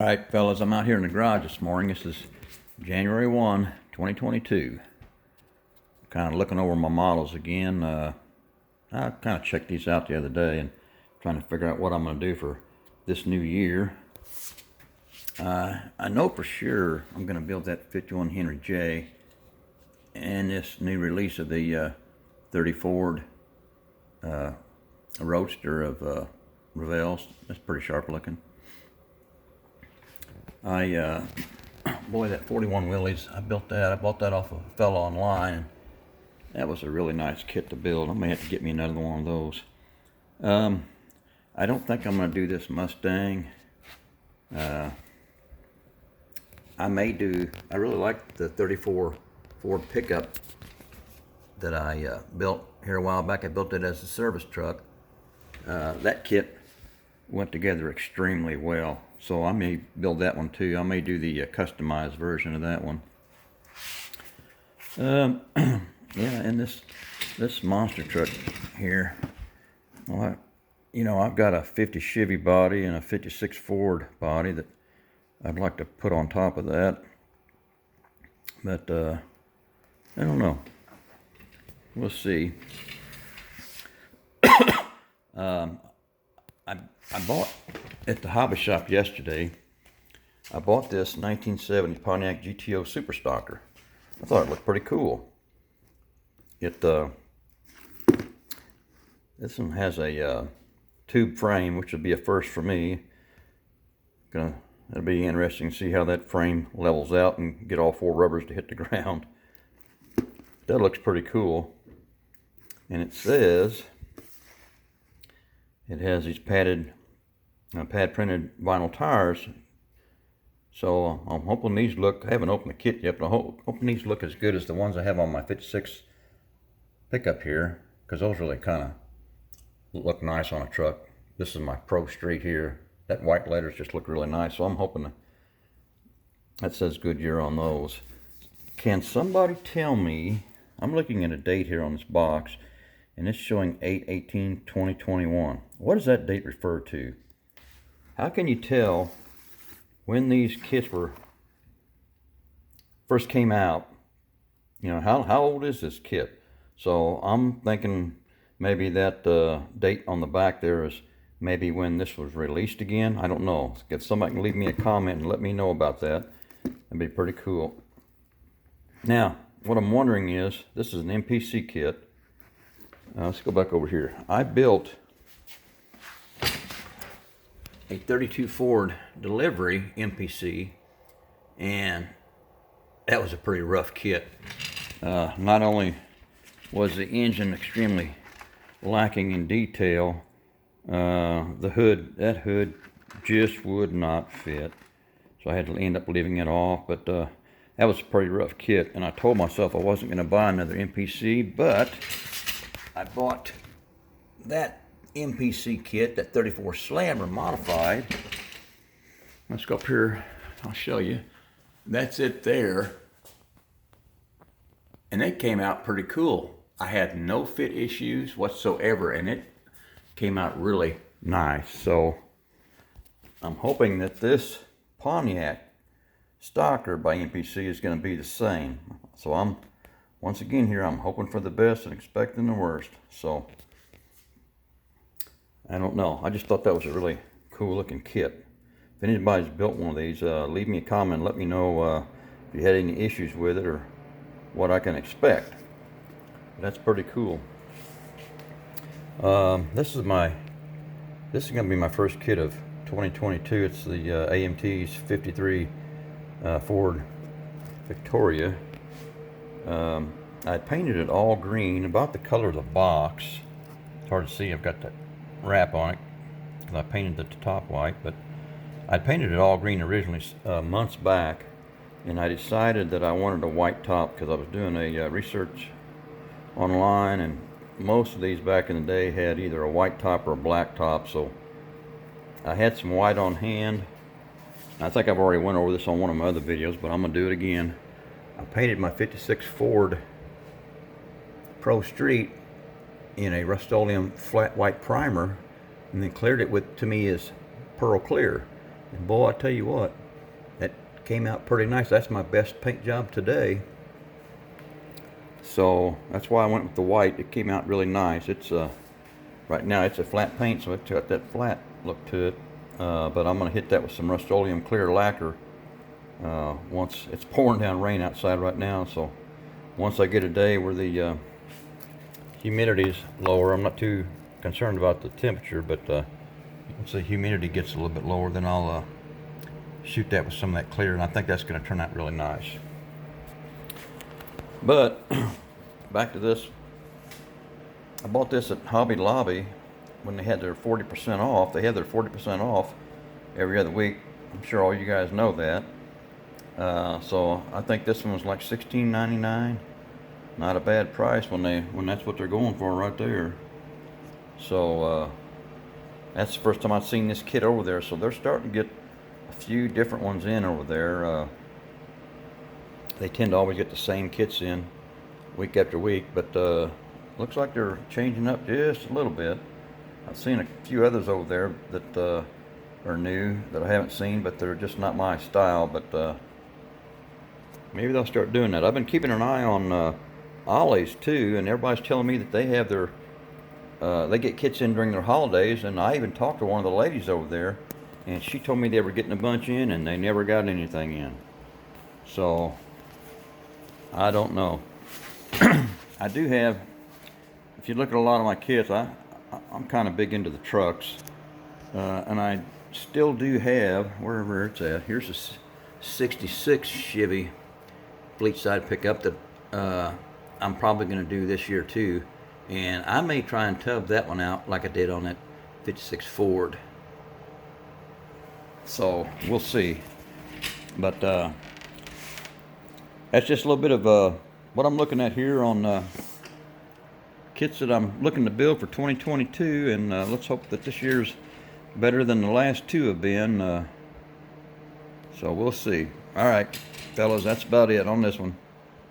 All right, fellas, I'm out here in the garage this morning. This is January 1, 2022. Kind of looking over my models again. I kind of checked these out the other day and trying to figure out what I'm going to do for this new year. I know for sure I'm going to build that 51 Henry J and this new release of the 30 Ford Roadster of Revell's. That's pretty sharp looking. Boy, that 41 Willys, I built that. I bought that off a fellow online. And that was a really nice kit to build. I may have to get me another one of those. I don't think I'm going to do this Mustang. I really like the 34 Ford pickup that I built here a while back. I built it as a service truck. That kit went together extremely well. So I may build that one too. I may do the customized version of that one. Yeah, and this monster truck here, well, I've got a 50 Chevy body and a 56 Ford body that I'd like to put on top of that. But I don't know. We'll see. I bought at the hobby shop yesterday. I bought this 1970 Pontiac GTO Super Stocker. I thought it looked pretty cool. This one has a tube frame, which will be a first for me. It'll be interesting to see how that frame levels out and get all four rubbers to hit the ground. That looks pretty cool. And it says it has these pad printed vinyl tires. So I'm hoping these look, I haven't opened the kit yet, but I'm hoping these look as good as the ones I have on my 56 pickup here, because those really kind of look nice on a truck. This is my Pro Street here. That white letters just look really nice, so I'm hoping that says Goodyear on those. Can somebody tell me, I'm looking at a date here on this box, and it's showing 8/18/2021. What does that date refer to? How can you tell when these kits first came out? How old is this kit? So I'm thinking maybe that date on the back there is maybe when this was released again. I don't know. If somebody can leave me a comment and let me know about that, that'd be pretty cool. Now, what I'm wondering is, this is an MPC kit. Let's go back over here. I built a 32 Ford delivery MPC, and that was a pretty rough kit. Not only was the engine extremely lacking in detail, that hood just would not fit, so I had to end up leaving it off. But that was a pretty rough kit, and I told myself I wasn't going to buy another MPC, but I bought that MPC kit, that 34 Slammer modified. Let's go up here, I'll show you. That's it there. And it came out pretty cool. I had no fit issues whatsoever, and it came out really nice. So I'm hoping that this Pontiac Stocker by MPC is going to be the same. So once again here, I'm hoping for the best and expecting the worst. So I don't know. I just thought that was a really cool looking kit. If anybody's built one of these, leave me a comment. Let me know if you had any issues with it or what I can expect. That's pretty cool. This is going to be my first kit of 2022. It's the AMT's 53 Ford Victoria. I painted it all green, about the color of the box. It's hard to see. I've got that wrap on it because I painted the top white, but I painted it all green originally months back, and I decided that I wanted a white top because I was doing a research online, and most of these back in the day had either a white top or a black top. So I had some white on hand. I think I've already went over this on one of my other videos, but I'm gonna do it again. I painted my 56 Ford Pro Street in a Rust-Oleum flat white primer, and then cleared it with, to me, is pearl clear. And boy, I tell you what, that came out pretty nice. That's my best paint job today. So that's why I went with the white. It came out really nice. It's right now it's a flat paint, so it's got that flat look to it. But I'm gonna hit that with some Rust-Oleum clear lacquer once it's pouring down rain outside right now. So once I get a day where the humidity's lower, I'm not too concerned about the temperature, but once the humidity gets a little bit lower, then I'll shoot that with some of that clear, and I think that's going to turn out really nice. But back to this, I bought this at Hobby Lobby when they had their 40% off. They have their 40% off every other week. I'm sure all you guys know that. So I think this one was like $16.99. Not a bad price when that's what they're going for right there. So that's the first time I've seen this kit over there. So they're starting to get a few different ones in over there. They tend to always get the same kits in week after week, but looks like they're changing up just a little bit. I've seen a few others over there that are new that I haven't seen, but they're just not my style. But maybe they'll start doing that. I've been keeping an eye on Ollie's too, and everybody's telling me that they have their they get kits in during their holidays. And I even talked to one of the ladies over there, and she told me they were getting a bunch in and they never got anything in. So I don't know. I do have, if you look at a lot of my kits, I'm kind of big into the trucks, and I still do have, wherever it's at, here's a 66 Chevy fleet side pickup that I'm probably going to do this year too, and I may try and tub that one out like I did on that 56 Ford. So we'll see. But that's just a little bit of what I'm looking at here on kits that I'm looking to build for 2022, and let's hope that this year's better than the last two have been. So we'll see. All right, fellas, that's about it on this one.